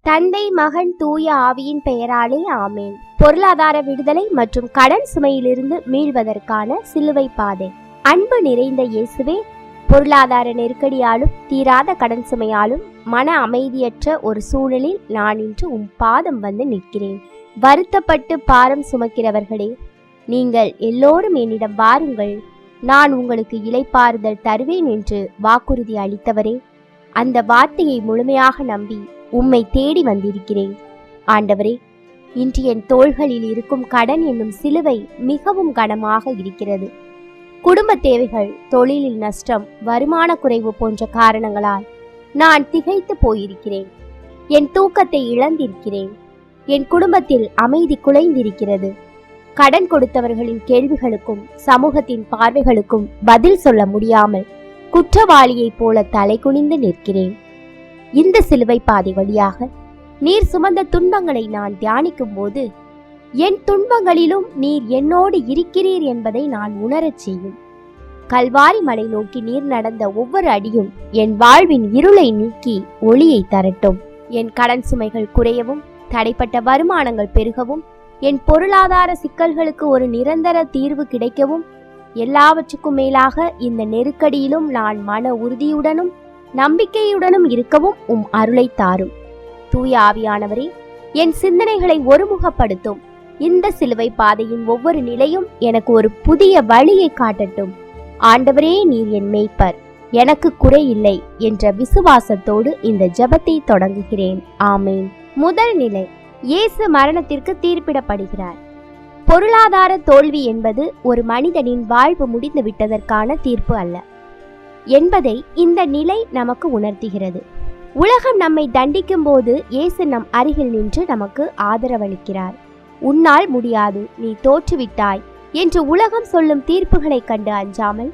தந்தை, மகன், தூய ஆவியின் பெயராலே ஆமேன். பொருளாதார விடுதலை மற்றும் கடன் சுமையிலிருந்து மீள்வதற்கான சிலுவை பாதை. அன்பு நிறைந்த இயேசுவே, பொருளாதார நெருக்கடியாலும் தீராத கடன் சுமையாலும் மன அமைதியற்ற ஒரு சூழலில் நான் இன்று உம் பாதம் வந்து நிற்கிறேன். வருத்தப்பட்டு பாரம் சுமக்கிறவர்களே, நீங்கள் எல்லோரும் என்னிடம் வாருங்கள், நான் உங்களுக்கு இளைப்பாறுதல் தருவேன் என்று வாக்குறுதி அளித்தவரே, அந்த வார்த்தையை முழுமையாக நம்பி உம்மை தேடி வந்திருக்கிறேன். ஆண்டவரே, இன்று என் தோள்களில் இருக்கும் கடன் என்னும் சிலுவை மிகவும் கனமாக இருக்கிறது. குடும்ப தேவைகள், தொழிலில் நஷ்டம், வருமான குறைவு போன்ற காரணங்களால் நான் திகைத்து போயிருக்கிறேன். என் தூக்கத்தை இழந்திருக்கிறேன். என் குடும்பத்தில் அமைதி குலைந்திருக்கிறது. கடன் கொடுத்தவர்களின் கேள்விகளுக்கும் சமூகத்தின் பார்வைகளுக்கும் பதில் சொல்ல முடியாமல் குற்றவாளியைப் போல தலை குனிந்து நிற்கிறேன். இந்த சிலுவை பாதை வழியாக நீர் சுமந்த துன்பங்களை நான் தியானிக்கும் போது என் துன்பங்களிலும் நீர் என்னோடு இருக்கிறீர் என்பதை நான் உணரச் செய்யும். கல்வாரி மலை நோக்கி நீர் நடந்த ஒவ்வொரு அடியும் என் வாழ்வின் இருளை நீக்கி ஒளியை தரட்டும். என் கடன் சுமைகள் குறையவும், தடைப்பட்ட வருமானங்கள் பெருகவும், என் பொருளாதார சிக்கல்களுக்கு ஒரு நிரந்தர தீர்வு கிடைக்கவும், எல்லாவற்றுக்கும் மேலாக இந்த நெருக்கடியிலும் நான் மன உறுதியுடனும் நம்பிக்கையுடனும் இருக்கவும் உம் அருளை தாரும். தூய ஆவியானவரே, என் சிந்தனைகளை ஒருமுகப்படுத்தும். இந்த சிலுவை பாதையின் ஒவ்வொரு நிலையும் எனக்கு ஒரு புதிய வழியை காட்டட்டும். ஆண்டவரே, நீர் என் மேய்ப்பர், எனக்கு குறை இல்லை என்ற விசுவாசத்தோடு இந்த ஜெபத்தை தொடங்குகிறேன். ஆமேன். முதல் நிலை, இயேசு மரணத்திற்கு தீர்ப்பிடப்படுகிறார். பொருளாதார தோல்வி என்பது ஒரு மனிதனின் வாழ்வு முடிந்து விட்டதற்கான தீர்ப்பு அல்ல என்பதை இந்த நிலை நமக்கு உணர்த்துகிறது. உலகம் நம்மை தண்டிக்கும் போது இயேசு நம் அருகில் நின்று நமக்கு ஆதரவளிக்கிறார். உன்னால் முடியாது, நீ தோற்றுவிட்டாய் என்று உலகம் சொல்லும் தீர்ப்புகளை கண்டு அஞ்சாமல்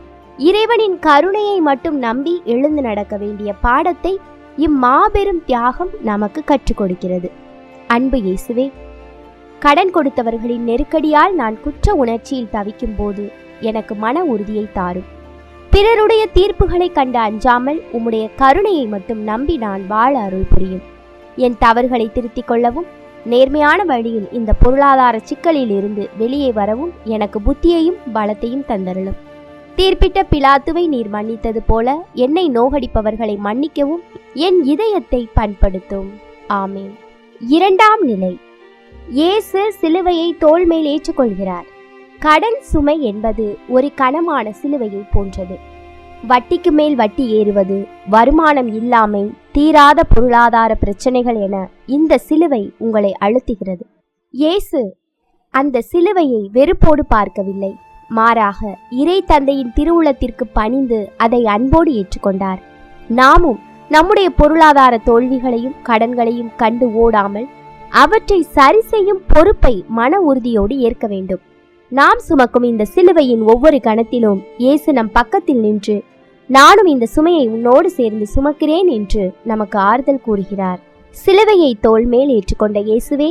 இறைவனின் கருணையை மட்டும் நம்பி எழுந்து நடக்க வேண்டிய பாடத்தை இம்மாபெரும் தியாகம் நமக்கு கற்றுக் கொடுக்கிறது. அன்பு இயேசுவே, கடன் கொடுத்தவர்களின் நெருக்கடியால் நான் குற்ற உணர்ச்சியில் தவிக்கும் போது எனக்கு மன உறுதியை தாரும். பிறருடைய தீர்ப்புகளை கண்டு அஞ்சாமல் உம்முடைய கருணையை மட்டும் நம்பி நான் வாழ அருள் புரியும். என் தவறுகளை திருத்திக் கொள்ளவும், நேர்மையான வழியில் இந்த பொருளாதார சிக்கலில் இருந்து வெளியே வரவும் எனக்கு புத்தியையும் பலத்தையும் தந்தருளும். தீர்ப்பிட்ட பிலாத்துவை நீர் மன்னித்தது போல என்னை நோகடிப்பவர்களை மன்னிக்கவும் என் இதயத்தை பண்படுத்தும். ஆமேன். இரண்டாம் நிலை, இயேசு சிலுவையை தோள் மேல் ஏற்றுக்கொள்கிறார். கடன் சுமை என்பது ஒரு கனமான சிலுவையை போன்றது. வட்டிக்கு மேல் வட்டி ஏறுவது, வருமானம் இல்லாமை, தீராத பொருளாதார பிரச்சனைகள் என இந்த சிலுவை உங்களை அழுத்துகிறது. இயேசு அந்த சிலுவையை வெறுப்போடு பார்க்கவில்லை. மாறாக இறை தந்தையின் திருவுளத்திற்கு பணிந்து அதை அன்போடு ஏற்றுக்கொண்டார். நாமும் நம்முடைய பொருளாதார தோல்விகளையும் கடன்களையும் கண்டு ஓடாமல் அவற்றை சரி செய்யும் பொறுப்பை மன உறுதியோடு ஏற்க வேண்டும். நாம் சுமக்கும் இந்த சிலுவையின் ஒவ்வொரு கணத்திலும் இயேசு நம் பக்கத்தில் நின்று, நானும் இந்த சுமையை உன்னோடு சேர்ந்து சுமக்கிறேன் என்று நமக்கு ஆறுதல் கூறுகிறார். சிலுவையை தோள் மேல் ஏற்றுக்கொண்ட இயேசுவே,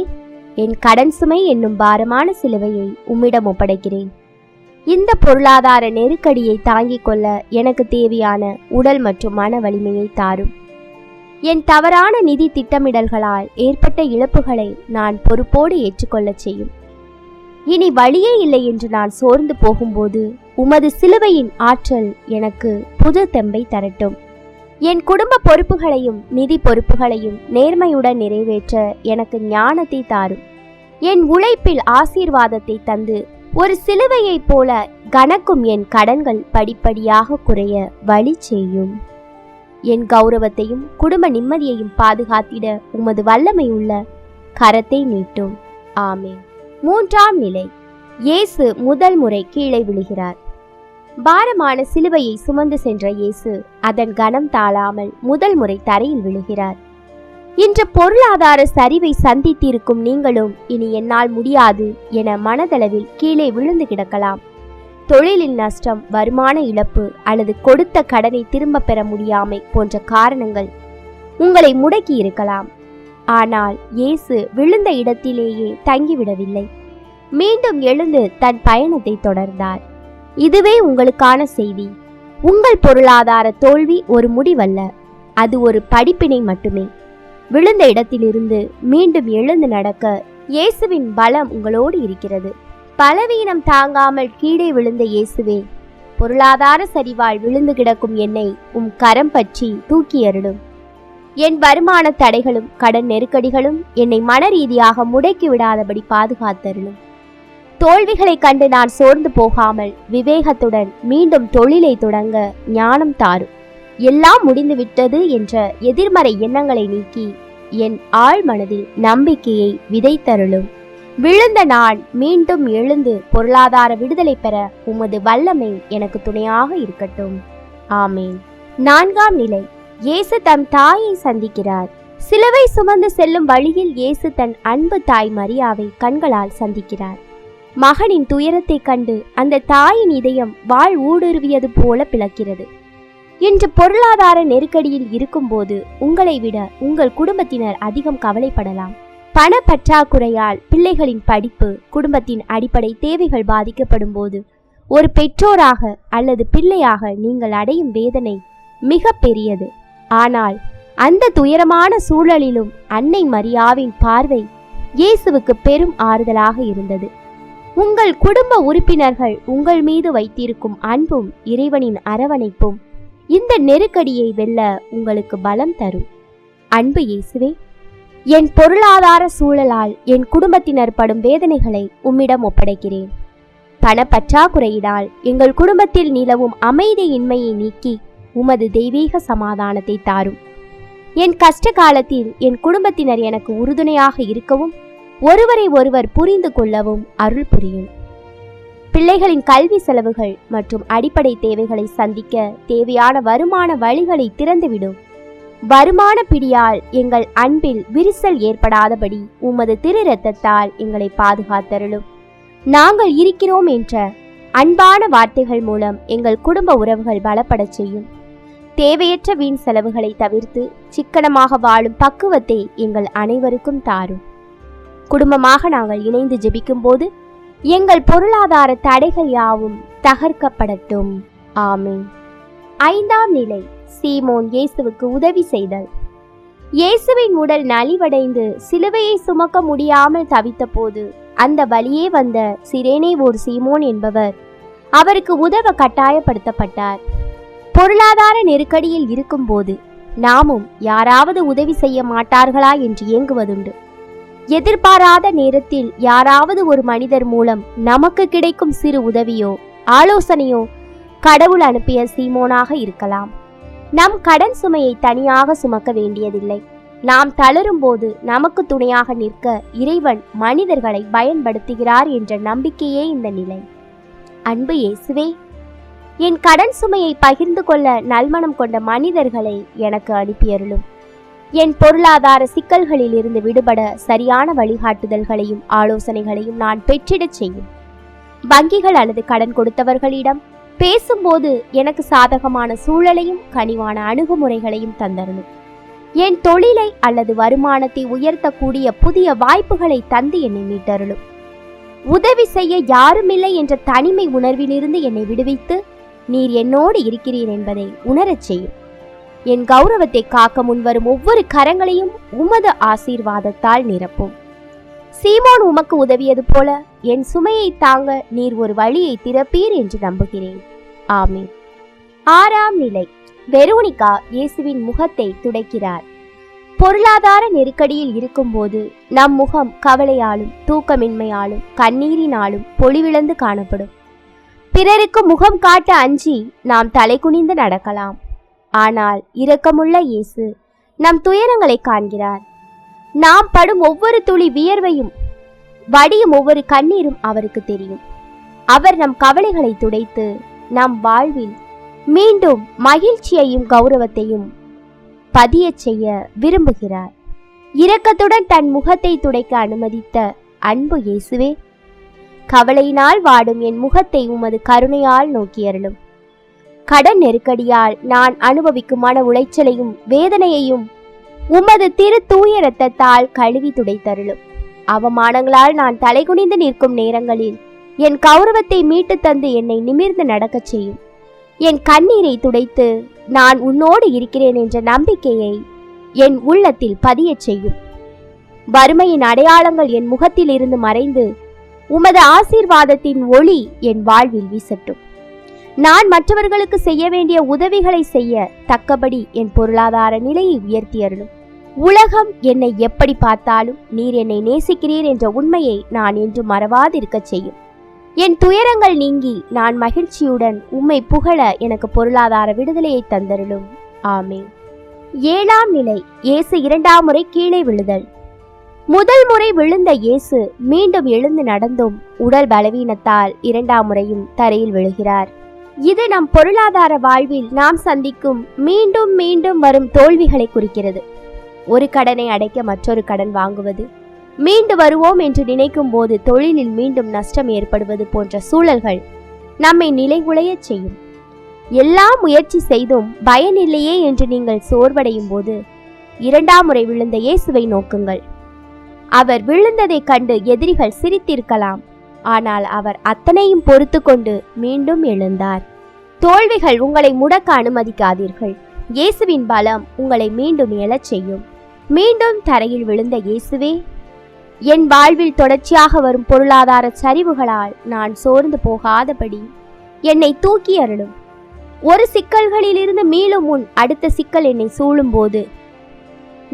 என் கடன் சுமை என்னும் பாரமான சிலுவையை உம்மிடம் ஒப்படைக்கிறேன். இந்த பொருளாதார நெருக்கடியை தாங்கிக் கொள்ள எனக்கு தேவையான உடல் மற்றும் மன வலிமையை தாரும். என் தவறான நிதி திட்டமிடல்களால் ஏற்பட்ட இழப்புகளை நான் பொறுப்போடு ஏற்றுக்கொள்ளச் செய்யும். இனி வழியே இல்லை என்று நான் சோர்ந்து போகும்போது உமது சிலுவையின் ஆற்றல் எனக்கு புது தெம்பை தரட்டும். என் குடும்ப பொறுப்புகளையும் நிதி பொறுப்புகளையும் நேர்மையுடன் நிறைவேற்ற எனக்கு ஞானத்தை தாரும். என் உழைப்பில் ஆசீர்வாதத்தை தந்து ஒரு சிலுவையைப் போல கனக்கும் என் கடன்கள் படிப்படியாக குறைய வழி செய்யும். என் கௌரவத்தையும் குடும்ப நிம்மதியையும் பாதுகாத்திட உமது வல்லமை உள்ள கரத்தை நீட்டும். ஆமென். மூன்றாம் நிலை, இயேசு முதல் முறை கீழே விழுகிறார். பாரமான சிலுவையை சுமந்து சென்ற இயேசு அதன் கனம் தாழாமல் முதல் முறை தரையில் விழுகிறார். இன்று பொருளாதார சரிவை சந்தித்திருக்கும் நீங்களும் இனி என்னால் முடியாது என மனதளவில் கீழே விழுந்து கிடக்கலாம். தொழிலில் நஷ்டம், வருமான இழப்பு அல்லது கொடுத்த கடனை திரும்ப பெற முடியாமை போன்ற காரணங்கள் உங்களை முடக்கி இருக்கலாம். ஆனால் இயேசு விழுந்த இடத்திலேயே தங்கிவிடவில்லை. மீண்டும் எழுந்து தன் பயணத்தை தொடர்ந்தார். இதுவே உங்களுக்கான செய்தி. உங்கள் பொருளாதார தோல்வி ஒரு முடிவல்ல, அது ஒரு படிப்பினை மட்டுமே. விழுந்த இடத்திலிருந்து மீண்டும் எழுந்து நடக்க இயேசுவின் பலம் உங்களோடு இருக்கிறது. பலவீனம் தாங்காமல் கீழே விழுந்த இயேசுவே, பொருளாதார சரிவால் விழுந்து கிடக்கும் என்னை கரம் பற்றி தூக்கி அருளும். என் வருமான தடைகளும் கடன் நெருக்கடிகளும் என்னை மன ரீதியாக முடக்கி விடாதபடி பாதுகாத்தருளும். தோல்விகளை கண்டு நான் சோர்ந்து போகாமல் விவேகத்துடன் மீண்டும் தொழிலை தொடங்க ஞானம் தாரும். எல்லாம் முடிந்துவிட்டது என்ற எதிர்மறை எண்ணங்களை நீக்கி என் ஆழ் மனதில் நம்பிக்கையை விதைத்தருளும். விழுந்த நான் மீண்டும் எழுந்து பொருளாதார விடுதலை பெற உமது வல்லமை எனக்கு துணையாக இருக்கட்டும். ஆமேன். 4ஆம் நிலை. இயேசு தம் தாயை சந்திக்கிறார். சிலுவை சுமந்து செல்லும் வழியில் இயேசு தன் அன்பு தாய் மரியாவை கண்களால் சந்திக்கிறார். மகனின் துயரத்தை கண்டு அந்த தாயின் இதயம் வாழ் ஊடுருவியது போல பிளக்கிறது. இன்று பொருளாதார நெருக்கடியில் இருக்கும்போது உங்களை விட உங்கள் குடும்பத்தினர் அதிகம் கவலைப்படலாம். பண பற்றாக்குறையால் பிள்ளைகளின் படிப்பு, குடும்பத்தின் அடிப்படை தேவைகள் பாதிக்கப்படும் போது ஒரு பெற்றோராக அல்லது பிள்ளையாக நீங்கள் அடையும் வேதனை மிக பெரியது. ஆனால் அந்த துயரமான சூழலிலும் அன்னை மரியாவின் பார்வை இயேசுவுக்கு பெரும் ஆறுதலாக இருந்தது. உங்கள் குடும்ப உறுப்பினர்கள் உங்கள் மீது வைத்திருக்கும் அன்பும் இறைவனின் அரவணைப்பும் இந்த நெருக்கடியை வெல்ல உங்களுக்கு பலம் தரும். அன்பு இயேசுவே, என் பொருளாதார சூழலால் என் குடும்பத்தினர் படும் வேதனைகளை உம்மிடம் ஒப்படைக்கிறேன். பண பற்றாக்குறையினால் எங்கள் குடும்பத்தில் நிலவும் அமைதியின்மையை நீக்கி உமது தெய்வீக சமாதானத்தை தாரும். என் கஷ்ட காலத்தில் என் குடும்பத்தினர் எனக்கு உறுதுணையாக இருக்கவும் ஒருவரை ஒருவர் புரிந்து கொள்ளவும் அருள் புரியும். பிள்ளைகளின் கல்வி செலவுகள் மற்றும் அடிப்படை தேவைகளை சந்திக்க தேவையான வருமான வழிகளை திறந்துவிடும். வருமான பிடியால் எங்கள் அன்பில் விரிசல் ஏற்படாதபடி உமது திரு இரத்தத்தால் எங்களை பாதுகாத்தருளும். நாங்கள் இருக்கிறோம் என்ற அன்பான வார்த்தைகள் மூலம் எங்கள் குடும்ப உறவுகள் பலப்படச் செய்யும். தேவையற்ற வீண் செலவுகளை தவிர்த்து சிக்கனமாக வாழும் பக்குவத்தை எங்கள் அனைவருக்கும் தாரும். குடும்பமாக நாங்கள் இணைந்து ஜெபிக்கும் போது எங்கள் பொருளாதார தடைகள் யாவும் தகர்க்கப்படட்டும். ஆமென். 5ஆம் நிலை. சீமோன் இயேசுவுக்கு உதவி செய்தல். இயேசுவின் உடல் நலிவடைந்து சிலுவையை சுமக்க முடியாமல் தவித்த போது அந்த வழியே வந்த சிரேனே ஓர் சீமோன் என்பவர் அவருக்கு உதவ கட்டாயப்படுத்தப்பட்டார். பொருளாதார நெருக்கடியில் இருக்கும்போது நாமும் யாராவது உதவி செய்ய மாட்டார்களா என்று ஏங்குவதுண்டு. எதிர்பாராத நேரத்தில் யாராவது ஒரு மனிதர் மூலம் நமக்கு கிடைக்கும் சிறு உதவியோ ஆலோசனையோ கடவுள் அனுப்பிய சீமோனாக இருக்கலாம். நம் கடன் சுமையை தனியாக சுமக்க வேண்டியதில்லை. நாம் தளரும் போது நமக்கு துணையாக நிற்க இறைவன் மனிதர்களை பயன்படுத்துகிறார் என்ற நம்பிக்கையே இந்த நிலை. அன்பு இயேசுவே, என் கடன் சுமையை பகிர்ந்து கொள்ள நல்மனம் கொண்ட மனிதர்களை எனக்கு அனுப்பியருளும். என் பொருளாதார சிக்கல்களில் இருந்து விடுபட சரியான வழிகாட்டுதல்களையும் ஆலோசனைகளையும் நான் பெற்றிடச் செய்யும். வங்கிகள் அல்லது கடன் கொடுத்தவர்களிடம் பேசும்போது எனக்கு சாதகமான சூழலையும் கனிவான அணுகுமுறைகளையும் தந்தருளும். என் தொழிலை அல்லது வருமானத்தை உயர்த்தக்கூடிய புதிய வாய்ப்புகளை தந்து என்னை மீட்டருளும். உதவி செய்ய யாருமில்லை என்ற தனிமை உணர்விலிருந்து என்னை விடுவித்து நீர் என்னோடு இருக்கிறீர் என்பதை உணரச் செய்யும். என் கௌரவத்தை காக்க முன்வரும் ஒவ்வொரு கரங்களையும் உமது ஆசீர்வாதத்தால் நிரப்பும். சீமோன் உமக்கு உதவியது போல என் சுமையை தாங்க நீர் ஒரு வழியை திறப்பீர் என்று நம்புகிறேன். ஆமென். 6ஆம் நிலை. வெரோனிகா இயேசுவின் முகத்தை துடைக்கிறார். பொருளாதார நெருக்கடியில் இருக்கும்போது நம் முகம் கவலையாலும் தூக்கமின்மையாலும் கண்ணீரினாலும் பொலிவிழந்து காணப்படும். பிறருக்கு முகம் காட்ட அஞ்சி நாம் தலை குனிந்து நடக்கலாம். ஆனால் இரக்கமுள்ள இயேசு நம் துயரங்களை காண்கிறார். நாம் படும் ஒவ்வொரு துளி வியர்வையும் வடியும் ஒவ்வொரு கண்ணீரும் அவருக்கு தெரியும். அவர் நம் கவலைகளை துடைத்து நம் வாழ்வில் மீண்டும் மகிழ்ச்சியையும் கௌரவத்தையும் பதியச் செய்ய விரும்புகிறார். இரக்கத்துடன் தன் முகத்தை துடைக்க அனுமதித்த அன்பு இயேசுவே, கவலையினால் வாடும் என் முகத்தை உமது கருணையால் நோக்கியருளும். கடன் நெருக்கடியால் நான் அனுபவிக்கும் மன உளைச்சலையும் வேதனையையும் உமது திரு தூய இரத்தத்தால் கழுவி துடைத்தருளும். அவமானங்களால் நான் தலைகுனிந்து நிற்கும் நேரங்களில் என் கௌரவத்தை மீட்டு தந்து என்னை நிமிர்ந்து நடக்கச் செய்யும். என் கண்ணீரை துடைத்து நான் உன்னோடு இருக்கிறேன் என்ற நம்பிக்கையை என் உள்ளத்தில் பதியச் செய்யும். வறுமையின் அடையாளங்கள் என் முகத்தில் இருந்து மறைந்து உமது ஆசீர்வாதத்தின் ஒளி என் வாழ்வில் வீசட்டும். நான் மற்றவர்களுக்கு செய்ய வேண்டிய உதவிகளை செய்ய தக்கபடி என் பொருளாதார நிலையை உயர்த்தி அருளும். உலகம் என்னை எப்படி பார்த்தாலும் நீர் என்னை நேசிக்கிறீர் என்ற உண்மையை நான் என்று மறவாதிருக்க செய்யும். என் துயரங்கள் நீங்கி நான் மகிழ்ச்சியுடன் உம்மை புகழ எனக்கு பொருளாதார விடுதலையை தந்தருளும். ஆமென். 7ஆம் நிலை. இயேசு 2ஆம் முறை கீழே விழுதல். முதல் முறை விழுந்த இயேசு மீண்டும் எழுந்து நடந்தும் உடல் பலவீனத்தால் 2ஆம் முறையும் தரையில் விழுகிறார். இது நம் பொருளாதார வாழ்வில் நாம் சந்திக்கும் மீண்டும் மீண்டும் வரும் தோல்விகளை குறிக்கிறது. ஒரு கடனை அடைக்க மற்றொரு கடன் வாங்குவது, மீண்டு வருவோம் என்று நினைக்கும் போது தொழிலில் மீண்டும் நஷ்டம் ஏற்படுவது போன்ற சூழல்கள் நம்மை நிலைகுலைய செய்யும். எல்லா முயற்சி செய்தும் பயனில்லையே என்று நீங்கள் சோர்வடையும் போது 2ஆம் முறை விழுந்த இயேசுவை நோக்குங்கள். அவர் விழுந்ததை கண்டு எதிரிகள் சிரித்திருக்கலாம், ஆனால் அவர் அத்தனையும் பொறுத்து கொண்டு மீண்டும் எழுந்தார். தோல்விகள் உங்களை முடக்க அனுமதிக்காதீர்கள். இயேசுவின் பலம் உங்களை மீண்டும் எழச் செய்யும். மீண்டும் தரையில் விழுந்த இயேசுவே, என் வாழ்வில் தொடர்ச்சியாக வரும் பொருளாதார சரிவுகளால் நான் சோர்ந்து போகாதபடி என்னை தூக்கி அருளும். ஒரு சிக்கல்களிலிருந்து மீளும் முன் அடுத்த சிக்கல் என்னை சூழும் போது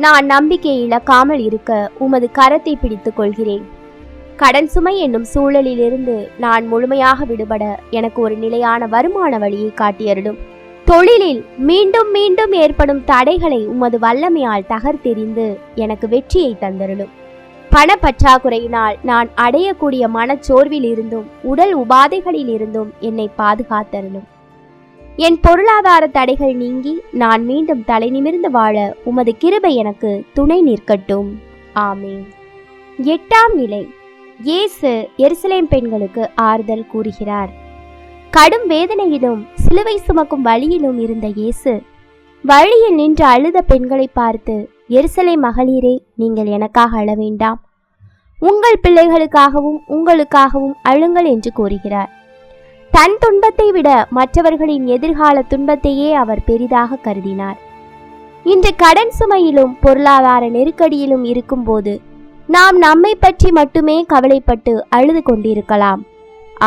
நான் நம்பிக்கையை இழக்காமல் இருக்க உமது கரத்தை பிடித்துக் கொள்கிறேன். கடன் சுமை என்னும் சூழலிலிருந்து நான் முழுமையாக விடுபட எனக்கு ஒரு நிலையான வருமான வழியை காட்டியருளும். தொழிலில் மீண்டும் மீண்டும் ஏற்படும் தடைகளை உமது வல்லமையால் தகர்த்தெறிந்து எனக்கு வெற்றியை தந்தருளும். பணப்பற்றாக்குறையினால் நான் அடையக்கூடிய மனச்சோர்வில் இருந்தும் உடல் உபாதைகளில் இருந்தும் என்னை பாதுகாத்தருளும். என் பொருளாதார தடைகள் நீங்கி நான் மீண்டும் தலை நிமிர்ந்து வாழ உமது கிருபை எனக்கு துணை நிற்கட்டும். ஆமென். 8ஆம் நிலை. இயேசு எருசலேம் பெண்களுக்கு ஆறுதல் கூறுகிறார். கடும் வேதனையிலும் சிலுவை சுமக்கும் வழியிலும் இருந்த இயேசு வழியில் நின்று அழுத பெண்களை பார்த்து, எருசலேம் மகளிரே, நீங்கள் எனக்காக அழ வேண்டாம், உங்கள் பிள்ளைகளுக்காகவும் உங்களுக்காகவும் அழுங்கள் என்று கூறுகிறார். தன் துன்பத்தை விட மற்றவர்களின் எதிர்கால துன்பத்தையே அவர் பெரிதாக கருதினார். இன்று கடன் சுமையிலும் பொருளாதார நெருக்கடியிலும் இருக்கும்போது நாம் நம்மை பற்றி மட்டுமே கவலைப்பட்டு அழுது கொண்டிருக்கலாம்.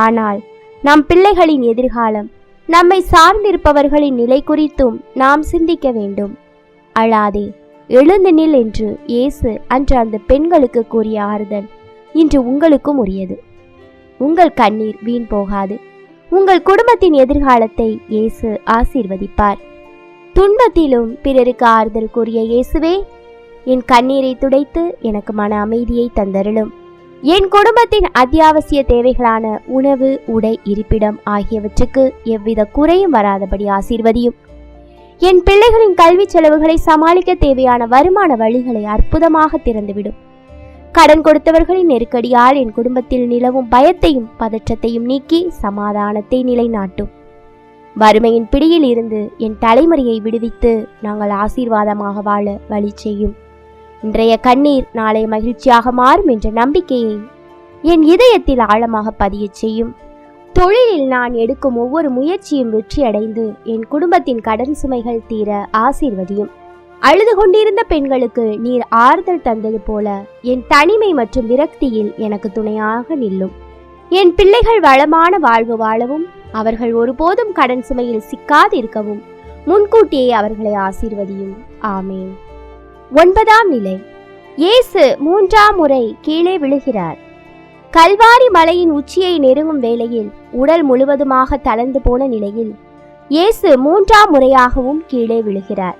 ஆனால் நம் பிள்ளைகளின் எதிர்காலம், நம்மை சார்ந்திருப்பவர்களின் நிலை குறித்தும் நாம் சிந்திக்க வேண்டும். அழாதே, எழுந்து நில் என்று இயேசு அன்று அந்த பெண்களுக்கு கூறிய ஆறுதல் இன்று உங்களுக்கும் உரியது. உங்கள் கண்ணீர் வீண் போகாது. உங்கள் குடும்பத்தின் எதிர்காலத்தை இயேசு ஆசீர்வதிப்பார். துன்பத்திலும் பிறருக்கு ஆறுதல் கூறிய இயேசுவே, என் கண்ணீரை துடைத்து எனக்கு மன அமைதியை தந்தருளும். என் குடும்பத்தின் அத்தியாவசிய தேவைகளான உணவு, உடை, இருப்பிடம் ஆகியவற்றுக்கு எவ்வித குறையும் வராதபடி ஆசீர்வதியும். என் பிள்ளைகளின் கல்வி செலவுகளை சமாளிக்க தேவையான வருமான வழிகளை அற்புதமாக திறந்துவிடும். கடன் கொடுத்தவர்களின் நெருக்கடியால் என் குடும்பத்தில் நிலவும் பயத்தையும் பதற்றத்தையும் நீக்கி சமாதானத்தை நிலைநாட்டும். வறுமையின் பிடியில் இருந்து என் தலைமுறையை விடுவித்து நாங்கள் ஆசீர்வாதமாக வாழ வழி செய்யும். இன்றைய கண்ணீர் நாளை மகிழ்ச்சியாக மாறும் என்ற நம்பிக்கையை என் இதயத்தில் ஆழமாக பதியச் செய்யும். தொழிலில் நான் எடுக்கும் ஒவ்வொரு முயற்சியும் வெற்றியடைந்து என் குடும்பத்தின் கடன் சுமைகள் தீர ஆசீர்வதியும். அழுது கொண்டிருந்த பெண்களுக்கு நீர் ஆறுதல் தந்தது போல என் தனிமை மற்றும் விரக்தியில் எனக்கு துணையாக நில்லும். என் பிள்ளைகள் வளமான வாழ்வு வாழவும் அவர்கள் ஒருபோதும் கடன் சுமையில் சிக்காதிருக்கவும் முன்கூட்டியே அவர்களை ஆசீர்வதியும். ஆமேன். 9ஆம் நிலை. இயேசு 3ஆம் முறை கீழே விழுகிறார். கல்வாரி மலையின் உச்சியை நெருங்கும் வேளையில் உடல் முழுவதுமாக தளர்ந்து போன நிலையில் இயேசு 3ஆம் முறையாகவும் கீழே விழுகிறார்.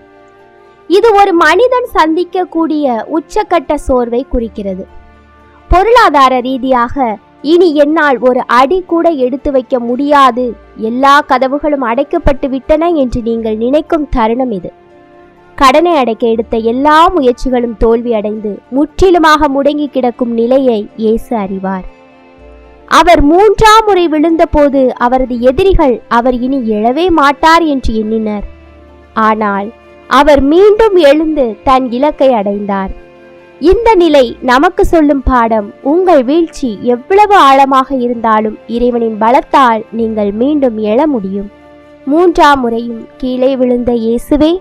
இது ஒரு மனிதன் சந்திக்கக்கூடிய உச்சக்கட்ட சோர்வை குறிக்கிறது. பொருளாதார ரீதியாக இனி என்னால் ஒரு அடி கூட எடுத்து வைக்க முடியாது, எல்லா கதவுகளும் அடைக்கப்பட்டு விட்டன என்று நீங்கள் நினைக்கும் தருணம் இது. கடனை அடைக்க எடுத்த எல்லா முயற்சிகளும் தோல்வி அடைந்து முற்றிலுமாக முடங்கி கிடக்கும் நிலையை இயேசு அறிவார். அவர் 3ஆம் முறை விழுந்த போது அவரது எதிரிகள் அவர் இனி எழவே மாட்டார் என்று எண்ணினர். ஆனால் அவர் மீண்டும் எழுந்து தன் இலக்கை அடைந்தார். இந்த நிலை நமக்கு சொல்லும் பாடம், உங்கள் வீழ்ச்சி எவ்வளவு ஆழமாக இருந்தாலும் இறைவனின் பலத்தால் நீங்கள் மீண்டும் எழ முடியும். 3ஆம் முறையும் கீழே விழுந்த இயேசுவே,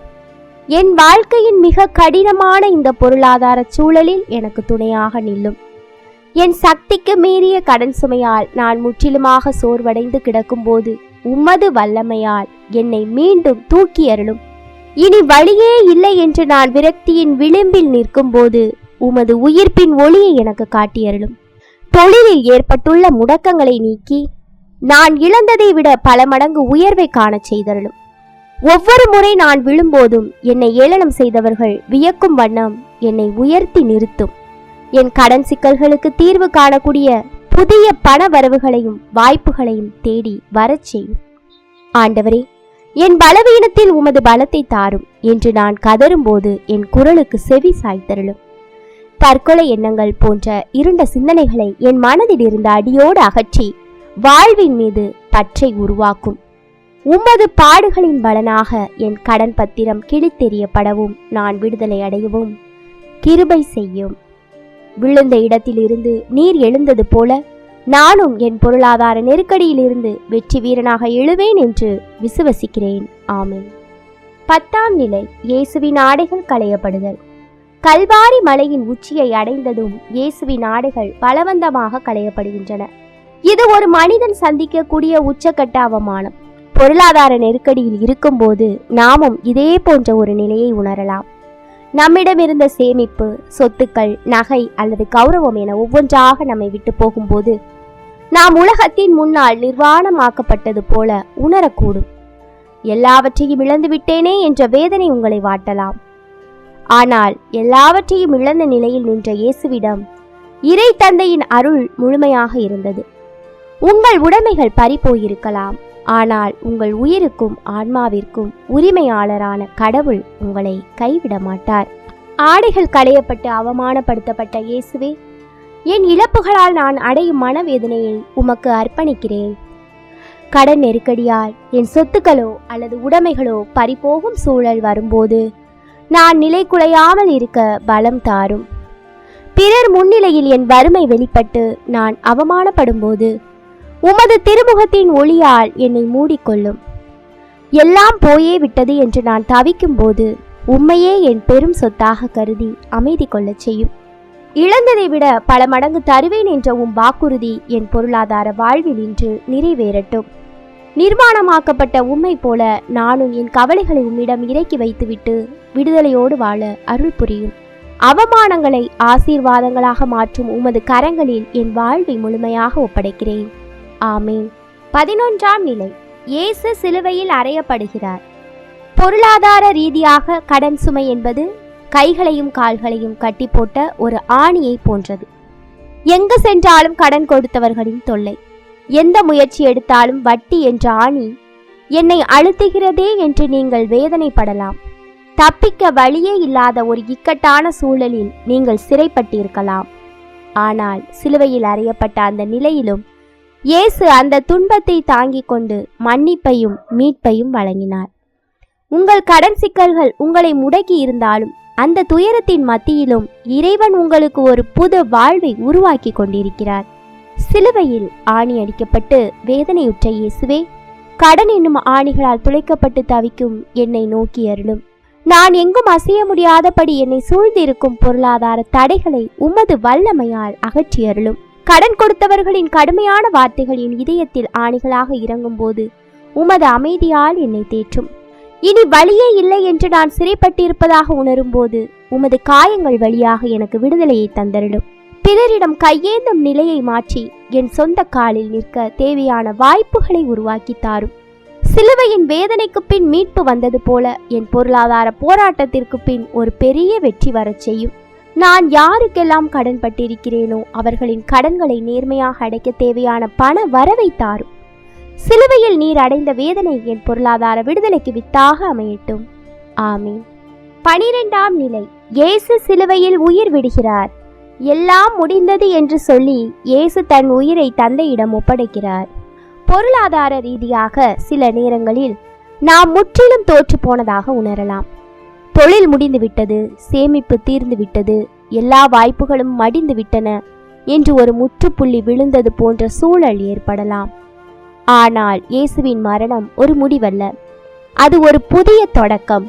என் வாழ்க்கையின் மிக கடினமான இந்த பொருளாதார சூழலில் எனக்கு துணையாக நில்லும். என் சக்திக்கு மீறிய கடன் சுமையால் நான் முற்றிலுமாக சோர்வடைந்து கிடக்கும்போது உமது வல்லமையால் என்னை மீண்டும் தூக்கி அருளும். இனி வழியே இல்லை என்று நான் விரக்தியின் விளிம்பில் நிற்கும்போது உமது உயிர்ப்பின் ஒளியை எனக்கு காட்டியருளும். தொழிலில் ஏற்பட்டுள்ள முடக்கங்களை நீக்கி நான் இழந்ததை விட பல மடங்கு உயர்வை காணச் செய்தருளும். ஒவ்வொரு முறை நான் விழும்போதும் என்னை ஏளனம் செய்தவர்கள் வியக்கும் வண்ணம் என்னை உயர்த்தி நிறுத்தும். என் கடன் சிக்கல்களுக்கு தீர்வு காணக்கூடிய புதிய பண வரவுகளையும் வாய்ப்புகளையும் தேடி வரச் செய்யும். ஆண்டவரே, என் பலவீனத்தில் உமது பலத்தை தாரும் என்று நான் கதறும்போது என் குரலுக்கு செவி சாய்த்தருளும். தற்கொலை எண்ணங்கள் போன்ற இருண்ட சிந்தனைகளை என் மனதில் இருந்த அடியோடு அகற்றி வாழ்வின் மீது பற்றை உருவாக்கும். உமது பாடுகளின் பலனாக என் கடன் பத்திரம் கிழித்தெறியப்படவும் நான் விடுதலை அடையவும் கிருபை செய்யும். விழுந்த இடத்திலிருந்து நீர் எழுந்தது போல நானும் என் பொருளாதார நெருக்கடியிலிருந்து வெற்றி வீரனாக எழுவேன் என்று விசுவசிக்கிறேன். ஆமென். 10ஆம் நிலை, இயேசுவின் ஆடைகள் களையப்படுதல். கல்வாரி மலையின் உச்சியை அடைந்ததும் இயேசுவின் ஆடைகள் பலவந்தமாக களையப்படுகின்றன. இது ஒரு மனிதன் சந்திக்கக்கூடிய உச்சக்கட்ட அவமானம். பொருளாதார நெருக்கடியில் இருக்கும்போது நாமும் இதே போன்ற ஒரு நிலையை உணரலாம். நம்மிடம் இருந்த சேமிப்பு, சொத்துக்கள், நகை அல்லது கௌரவம் என ஒவ்வொன்றாக நம்மை விட்டு போகும்போது நாம் உலகத்தின் முன்னால் நிர்வாணமாக்கப்பட்டது போல உணரக்கூடும். எல்லாவற்றையும் இழந்து விட்டேனே என்ற வேதனை உங்களை வாட்டலாம். ஆனால் எல்லாவற்றையும் இழந்த நிலையில் நின்ற இயேசுவிடம் இறை தந்தையின் அருள் முழுமையாக இருந்தது. உங்கள் உடைமைகள் பறிபோயிருக்கலாம், ஆனால் உங்கள் உயிருக்கும் ஆன்மாவிற்கும் உரிமையாளரான கடவுள் உங்களை கைவிட மாட்டார். ஆடைகள் களையப்பட்டு அவமானப்படுத்தப்பட்ட இயேசுவே, என் இழப்புகளால் நான் அடையும் மனவேதனையை உமக்கு அர்ப்பணிக்கிறேன். கடன் நெருக்கடியால் என் சொத்துக்களோ அல்லது உடைமைகளோ பறிபோகும் சூழல் வரும்போது நான் நிலை குலையாமல் இருக்க பலம் தாரும். பிறர் முன்னிலையில் என் வறுமை வெளிப்பட்டு நான் அவமானப்படும் போது உமது திருமுகத்தின் ஒளியால் என்னை மூடிக்கொள்ளும். எல்லாம் போயே விட்டது என்று நான் தவிக்கும் போது உம்மையே என் பெரும் சொத்தாக கருதி அமைதி கொள்ளச் செய்யும். இழந்ததை விட பல மடங்கு தருவேன் என்ற உம் வாக்குறுதி என் பொருளாதார வாழ்வில் இன்று நிறைவேறட்டும். நிர்மாணமாக்கப்பட்ட உம்மை போல நானும் என் கவலைகளை உம்மிடம் இறக்கி வைத்துவிட்டு விடுதலையோடு வாழ அருள் புரியும். அவமானங்களை ஆசீர்வாதங்களாக மாற்றும் உமது கரங்களில் என் வாழ்வை முழுமையாக ஒப்படைக்கிறேன். ஆமென். 11ஆம் நிலை, இயேசு சிலுவையில் அறையப்படுகிறார். பொருளாதார ரீதியாக கடன் சுமை என்பது கைகளையும் கால்களையும் கட்டி போட்ட ஒரு ஆணியை போன்றது. எங்கு சென்றாலும் கடன் கொடுத்தவர்களின் தொல்லை, எந்த முயற்சி எடுத்தாலும் வட்டி என்ற ஆணி என்னை அழுத்துகிறதே என்று நீங்கள் வேதனைப்படலாம். தப்பிக்க வழியே இல்லாத ஒரு இக்கட்டான சூழலில் நீங்கள் சிறைப்பட்டிருக்கலாம். ஆனால் சிலுவையில் அறையப்பட்ட அந்த நிலையிலும் இயேசு அந்த துன்பத்தை தாங்கிக் கொண்டு மன்னிப்பையும் மீட்பையும் வழங்கினார். உங்கள் கடன் சிக்கல்கள் உங்களை முடக்கி இருந்தாலும் அந்த துயரத்தின் மத்தியிலும் இறைவன் உங்களுக்கு ஒரு புது வாழ்வை உருவாக்கி கொண்டிருக்கிறார். சிலுவையில் ஆணி அடிக்கப்பட்டு வேதனையுற்ற இயேசுவே, கடன் என்னும் ஆணிகளால் துளைக்கப்பட்டு தவிக்கும் என்னை நோக்கி அருளும். நான் எங்கும் அசைய முடியாதபடி என்னை சூழ்ந்திருக்கும் பொருளாதார தடைகளை உமது வல்லமையால் அகற்றி அருளும். கடன் கொடுத்தவர்களின் கடுமையான வார்த்தைகள் என் இதயத்தில் ஆணிகளாக இறங்கும் போது உமது அமைதியால் என்னை தேற்றும். இனி வழியே இல்லை என்று நான் சிறைப்பட்டிருப்பதாக உணரும் போது உமது காயங்கள் வழியாக எனக்கு விடுதலையை தந்தருளும். பிறரிடம் கையேந்தும் நிலையை மாற்றி என் சொந்த காலில் நிற்க தேவையான வாய்ப்புகளை உருவாக்கி தாரும். சிலுவையின் வேதனைக்கு பின் மீட்பு வந்தது போல என் பொருளாதார போராட்டத்திற்கு பின் ஒரு பெரிய வெற்றி வரச் செய்யும். நான் யாருக்கெல்லாம் கடன் பட்டிருக்கிறேனோ அவர்களின் கடன்களை நேர்மையாக அடைக்க தேவையான பண வரவை தாரும். சிலுவையில் நீர் அடைந்த வேதனை என் பொருளாதார விடுதலைக்கு வித்தாக அமையட்டும். ஆமீன். 12ஆம் நிலை, இயேசு சிலுவையில் உயிர் விடுகிறார். எல்லாம் முடிந்தது என்று சொல்லி இயேசு தன் உயிரை தந்தையிடம் ஒப்படைக்கிறார். பொருளாதார ரீதியாக சில நேரங்களில் நாம் முற்றிலும் தோற்று போனதாக உணரலாம். தொழில் முடிந்துவிட்டது, சேமிப்பு தீர்ந்து விட்டது, எல்லா வாய்ப்புகளும் மடிந்து விட்டன என்று ஒரு முற்றுப்புள்ளி விழுந்தது போன்ற சூழல் ஏற்படலாம். ஆனால் இயேசுவின் மரணம் ஒரு முடிவல்ல, அது ஒரு புதிய தொடக்கம்.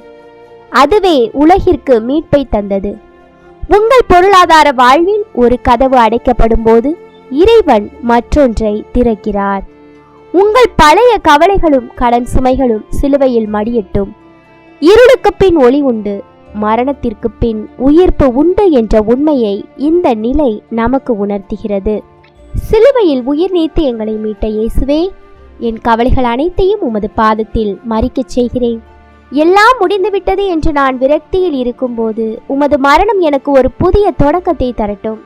அதுவே உலகிற்கு மீட்பை தந்தது. உங்கள் பொருளாதார வாழ்வில் ஒரு கதவு அடைக்கப்படும் போது இறைவன் மற்றொன்றை திறக்கிறார். உங்கள் பழைய கவலைகளும் கடன் சுமைகளும் சிலுவையில் மடியட்டும். இருளுக்கு பின் ஒளி உண்டு, மரணத்திற்கு பின் உயிர்ப்பு உண்டு என்ற உண்மையை இந்த நிலை நமக்கு உணர்த்துகிறது. சிலுவையில் உயிர் நீத்து எங்களை மீட்ட இயேசுவே, என் கவலைகள் அனைத்தையும் உமது பாதத்தில் மறிக்கச் செய்கிறேன். எல்லாம் முடிந்துவிட்டது என்று நான் விரக்தியில் இருக்கும்போது உமது மரணம் எனக்கு ஒரு புதிய தொடக்கத்தை தரட்டும்.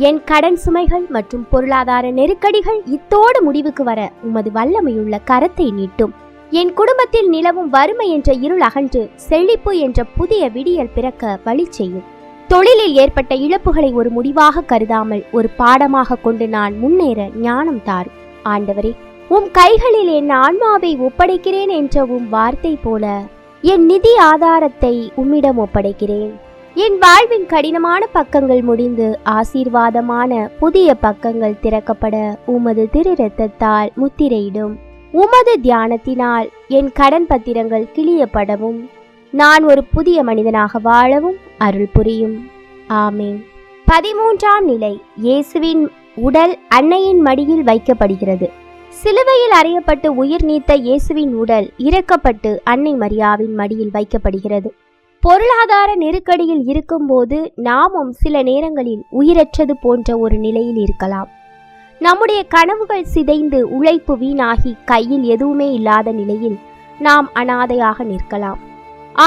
என் கடன் சுமைகள் மற்றும் பொருளாதார நெருக்கடிகள் இத்தோடு முடிவுக்கு வர உமது வல்லமையுள்ள கரத்தை நீட்டும். என் குடும்பத்தில் நிலவும் வறுமை என்ற இருள் அகன்று செழிப்பு என்ற புதிய விடியல் பிறக்க வழி செய்யும். தொழிலில் ஏற்பட்ட இழப்புகளை ஒரு முடிவாக கருதாமல் ஒரு பாடமாக கொண்டு நான் முன்னேற ஞானம் தாரும். ஆண்டவரே, உம் கைகளில் என் ஆன்மாவை ஒப்படைக்கிறேன் என்ற உம் வார்த்தை போல என் நிதி ஆதாரத்தை உம்மிடம் ஒப்படைக்கிறேன். என் வாழ்வின் கடினமான பக்கங்கள் முடிந்து ஆசீர்வாதமான புதிய பக்கங்கள் திறக்கப்பட உமது திரு இரத்தத்தால் முத்திரையிடும். உமது தியானத்தினால் என் கடன் பத்திரங்கள் கிளியப்படவும் நான் ஒரு புதிய மனிதனாக வாழவும் அருள் புரியும். ஆமேன். 13ஆம் நிலை. இயேசுவின் உடல் அன்னையின் மடியில் வைக்கப்படுகிறது. சிலுவையில் அறையப்பட்டு உயிர் நீத்த இயேசுவின் உடல் இறக்கப்பட்டு அன்னை மரியாவின் மடியில் வைக்கப்படுகிறது. பொருளாதார நெருக்கடியில் இருக்கும்போது நாமும் சில நேரங்களில் உயிரற்றது போன்ற ஒரு நிலையில் இருக்கலாம். நம்முடைய கனவுகள் சிதைந்து உழைப்பு வீணாகி கையில் எதுவுமே இல்லாத நிலையில் நாம் அனாதையாக நிற்கலாம்.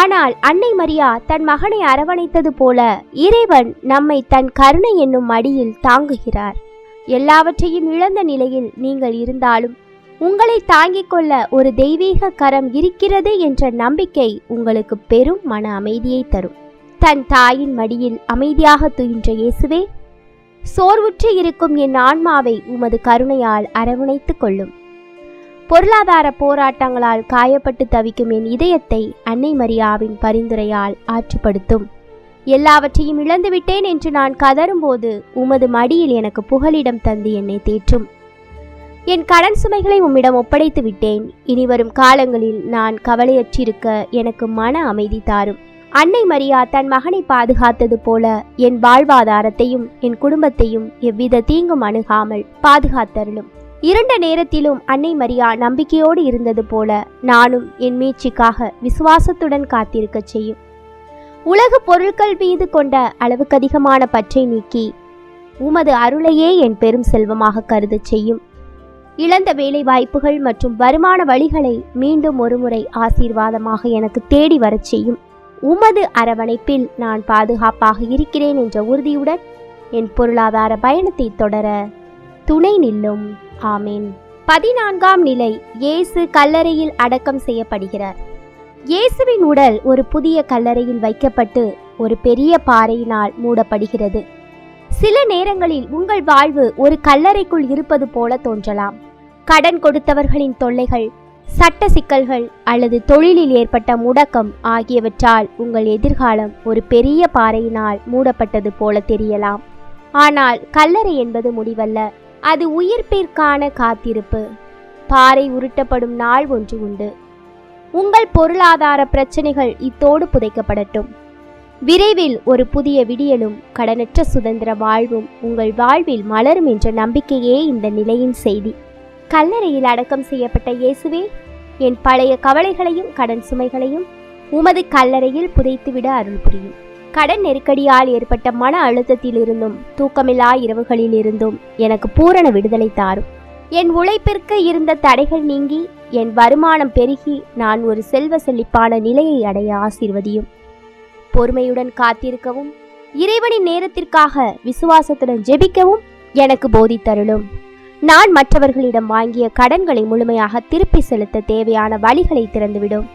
ஆனால் அன்னை மரியா தன் மகனை அரவணைத்தது போல இறைவன் நம்மை தன் கருணை என்னும் மடியில் தாங்குகிறார். எல்லாவற்றையும் இழந்த நிலையில் நீங்கள் இருந்தாலும் உங்களை தாங்கிக் கொள்ள ஒரு தெய்வீக கரம் இருக்கிறது என்ற நம்பிக்கை உங்களுக்கு பெரும் மன அமைதியை தரும். தன் தாயின் மடியில் அமைதியாக துயின்ற இயேசுவே, சோர்வுற்று இருக்கும் என் ஆன்மாவை உமது கருணையால் அரவணைத்துக் கொள்ளும். பொருளாதார போராட்டங்களால் காயப்பட்டு தவிக்கும் என் இதயத்தை அன்னை மரியாவின் பரிந்துரையால் ஆற்றுப்படுத்தும். எல்லாவற்றையும் இழந்துவிட்டேன் என்று நான் கதறும்போது உமது மடியில் எனக்கு புகலிடம் தந்து என்னை தேற்றும். என் கடன் சுமைகளை உம்மிடம் ஒப்படைத்து விட்டேன். இனிவரும் காலங்களில் நான் கவலையற்றிருக்க எனக்கு மன அமைதி தாரும். அன்னை மரியா தன் மகனை பாதுகாத்தது போல என் வாழ்வாதாரத்தையும் என் குடும்பத்தையும் எவ்வித தீங்கும் அணுகாமல் பாதுகாத்தருளும். இருண்ட நேரத்திலும் அன்னை மரியா நம்பிக்கையோடு இருந்தது போல நானும் என் மீட்சிக்காக விசுவாசத்துடன் காத்திருக்க செய்யும். உலக பொருட்கள் மீது கொண்ட அளவுக்கு அதிகமான பற்றை நீக்கி உமது அருளையே என் பெரும் செல்வமாக கருதச் செய்யும். இழந்த வேலை வாய்ப்புகள் மற்றும் வருமான வழிகளை மீண்டும் ஒருமுறை ஆசீர்வாதமாக எனக்கு தேடி வரச் செய்யும். உமது அரவணைப்பில் நான் பாதுகாப்பாக இருக்கிறேன் என்ற உறுதியுடன் என் பொருளாதார பயணத்தை தொடர துணை நில்லும். ஆமேன். 14ஆம் நிலை. இயேசு கல்லறையில் அடக்கம் செய்யப்படுகிறார். இயேசுவின் உடல் ஒரு புதிய கல்லறையில் வைக்கப்பட்டு ஒரு பெரிய பாறையினால் மூடப்படுகிறது. சில நேரங்களில் உங்கள் வாழ்வு ஒரு கல்லறைக்குள் இருப்பது போல தோன்றலாம். கடன் கொடுத்தவர்களின் தொல்லைகள், சட்ட சிக்கல்கள் அல்லது தொழிலில் ஏற்பட்ட முடக்கம் ஆகியவற்றால் உங்கள் எதிர்காலம் ஒரு பெரிய பாறையினால் மூடப்பட்டது போல தெரியலாம். ஆனால் கல்லறை என்பது முடிவல்ல, அது உயிர்ப்பிற்கான காத்திருப்பு. பாறை உருட்டப்படும் நாள் ஒன்று உண்டு. உங்கள் பொருளாதார பிரச்சனைகள் இத்தோடு புதைக்கப்படட்டும். விரைவில் ஒரு புதிய விடியலும் கடனற்ற சுதந்திர வாழ்வும் உங்கள் வாழ்வில் மலரும் என்ற நம்பிக்கையே இந்த நிலையின் செய்தி. கல்லறையில் அடக்கம் செய்யப்பட்ட இயேசுவே, என் பழைய கவலைகளையும் கடன் சுமைகளையும் உமது கல்லறையில் புதைத்துவிட அருள் புரியும். கடன் நெருக்கடியால் ஏற்பட்ட மன அழுத்தத்திலிருந்தும் தூக்கமில்லா இரவுகளில் இருந்தும் எனக்கு பூரண விடுதலை தாரும். என் உழைப்பிற்கு இருந்த தடைகள் நீங்கி என் வருமானம் பெருகி நான் ஒரு செல்வ செழிப்பான நிலையை அடைய ஆசீர்வதியும். பொறுமையுடன் காத்திருக்கவும் இறைவனின் நேரத்திற்காக விசுவாசத்துடன் ஜெபிக்கவும் எனக்கு போதித்தருளும். நான் மற்றவர்களிடம் வாங்கிய கடன்களை முழுமையாக திருப்பி செலுத்த தேவையான வழிகளை திறந்துவிடும்.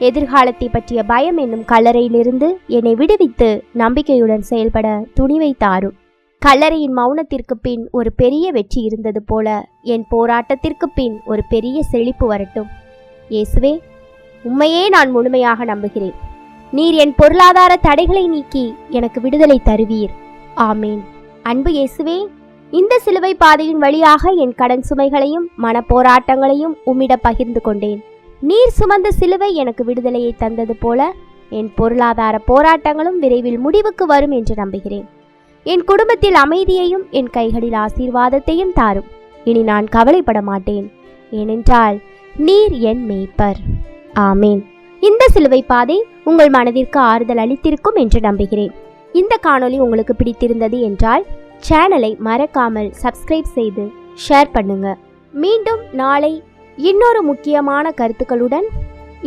எதிர்காலத்தை பற்றிய பயம் என்னும் கல்லறையிலிருந்து என்னை விடுவித்து நம்பிக்கையுடன் செயல்பட துணிவை தாரும். கல்லறையின் மௌனத்திற்கு பின் ஒரு பெரிய வெற்றி இருந்தது போல என் போராட்டத்திற்கு பின் ஒரு பெரிய செழிப்பு வரட்டும். இயேசுவே, உம்மையே நான் முழுமையாக நம்புகிறேன். நீர் என் பொருளாதார தடைகளை நீக்கி எனக்கு விடுதலை தருவீர். ஆமேன். அன்பு இயேசுவே, இந்த சிலுவை பாதையின் வழியாக என் கடன் சுமைகளையும் மன போராட்டங்களையும் உம்மிடம் பகிர்ந்து கொண்டேன். நீர் சுமந்த சிலுவை எனக்கு விடுதலையை தந்தது போல என் பொருளாதார போராட்டங்களும் விரைவில் முடிவுக்கு வரும் என்று நம்புகிறேன். என் குடும்பத்தில் அமைதியையும் என் கைகளில் ஆசீர்வாதத்தையும் தாரும். இனி நான் கவலைப்பட மாட்டேன், ஏனென்றால் நீர் என் மேய்ப்பர். ஆமேன். இந்த சிலுவை பாதை உங்கள் மனதிற்கு ஆறுதல் அளித்திருக்கும் என்று நம்புகிறேன். இந்த காணொளி உங்களுக்கு பிடித்திருந்தது என்றால் சேனலை மறக்காமல் சப்ஸ்கிரைப் செய்து ஷேர் பண்ணுங்க. மீண்டும் நாளை இன்னொரு முக்கியமான கருத்துக்களுடன்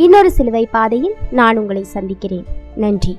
இன்னொரு சிலுவை பாதையில் நான் உங்களை சந்திக்கிறேன். நன்றி.